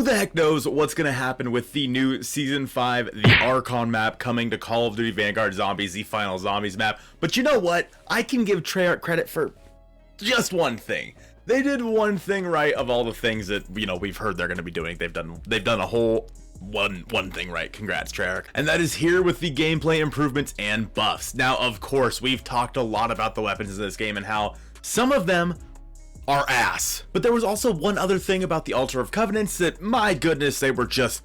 Who the heck knows what's going to happen with the new Season 5, the Archon map coming to Call of Duty Vanguard Zombies, the final Zombies map. But you know what? I can give Treyarch credit for just one thing. They did one thing right of all the things that, you know, we've heard they're going to be doing. They've done a whole one thing right. Congrats, Treyarch. And that is here with the gameplay improvements and buffs. Now, of course, we've talked a lot about the weapons in this game and how some of them are ass. But there was also one other thing about the Altar of Covenants that, my goodness, they were just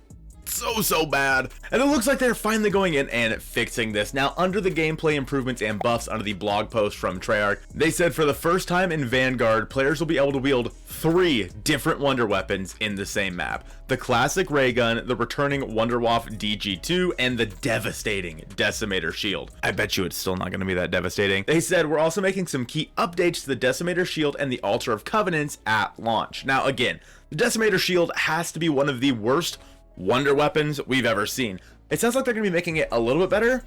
so bad. And it looks like they're finally going in and fixing this. Now, under the gameplay improvements and buffs under the blog post from Treyarch, they said for the first time in Vanguard, players will be able to wield 3 different wonder weapons in the same map. The classic ray gun, the returning Wunderwaffe DG2, and the devastating Decimator Shield. I bet you it's still not going to be that devastating. They said we're also making some key updates to the Decimator Shield and the Altar of Covenants at launch. Now, again, the Decimator Shield has to be one of the worst wonder weapons we've ever seen. It sounds like they're gonna be making it a little bit better.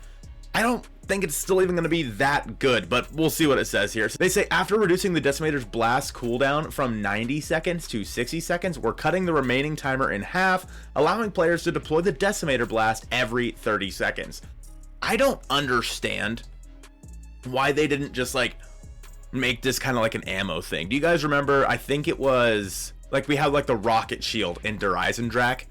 I don't think it's still even gonna be that good, but we'll see what it says here. So they say after reducing the Decimator's blast cooldown from 90 seconds to 60 seconds, we're cutting the remaining timer in half, allowing players to deploy the Decimator blast every 30 seconds. I don't understand why they didn't just like make this kind of like an ammo thing. Do you guys remember? I think it was like we had like the rocket shield in Der Eisendrache.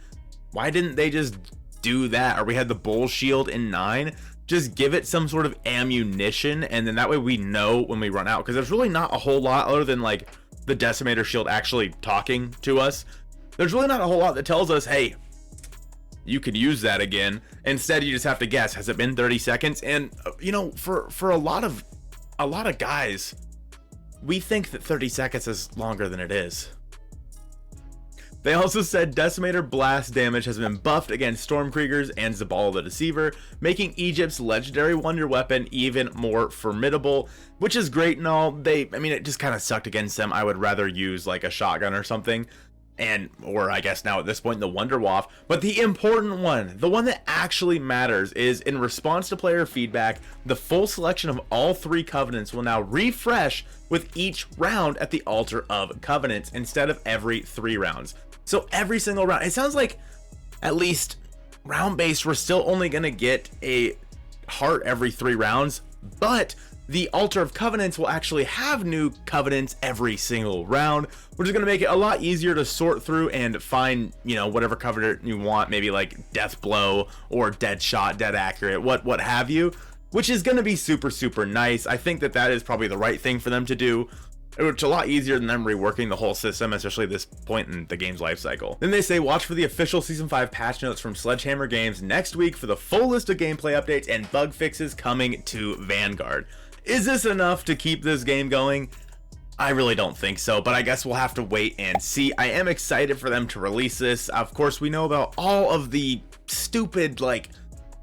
Why didn't they just do that? Or we had the bull shield in 9. Just give it some sort of ammunition, and then that way we know when we run out, because there's really not a whole lot other than like the Decimator Shield actually talking to us. There's really not a whole lot that tells us, hey, you could use that again. Instead, you just have to guess, has it been 30 seconds? And you know, for a lot of guys, we think that 30 seconds is longer than it is. They also said Decimator blast damage has been buffed against Stormkriegers and Zabal the Deceiver, making Egypt's legendary wonder weapon even more formidable, which is great and all. I mean, it just kind of sucked against them. I would rather use like a shotgun or something, or I guess now at this point the Wunderwaffe. But the important one, the one that actually matters, is in response to player feedback, the full selection of all 3 covenants will now refresh with each round at the Altar of Covenants instead of every 3 rounds. So every single round, it sounds like at least round based, we're still only going to get a heart every 3 rounds, but the Altar of Covenants will actually have new covenants every single round, which is going to make it a lot easier to sort through and find, you know, whatever covenant you want, maybe like Death Blow or Dead Shot, Dead Accurate, what have you, which is going to be super nice. I think that is probably the right thing for them to do. It's a lot easier than them reworking the whole system, especially at this point in the game's life cycle. Then they say watch for the official Season 5 patch notes from Sledgehammer Games next week for the full list of gameplay updates and bug fixes coming to Vanguard. Is this enough to keep this game going? I really don't think so, but I guess we'll have to wait and see. I am excited for them to release this. Of course, we know about all of the stupid, like,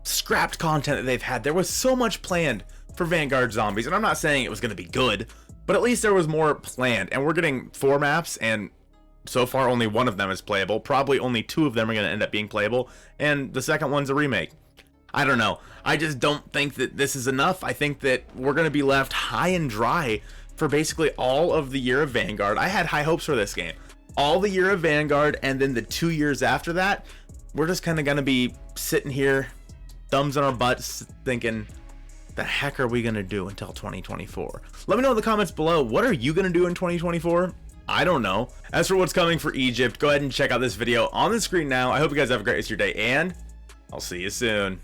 scrapped content that they've had. There was so much planned for Vanguard Zombies, and I'm not saying it was going to be good, but at least there was more planned, and we're getting 4 maps, and so far only 1 of them is playable. Probably only 2 of them are going to end up being playable, and the second one's a remake. I don't know. I just don't think that this is enough. I think that we're going to be left high and dry for basically all of the year of Vanguard. I had high hopes for this game. All the year of Vanguard, and then the 2 years after that, we're just kind of going to be sitting here, thumbs on our butts, thinking, the heck are we gonna do until 2024? Let me know in the comments below, what are you gonna do in 2024? I don't know. As for what's coming for Egypt, go ahead and check out this video on the screen now. I hope you guys have a great rest of your day, and I'll see you soon.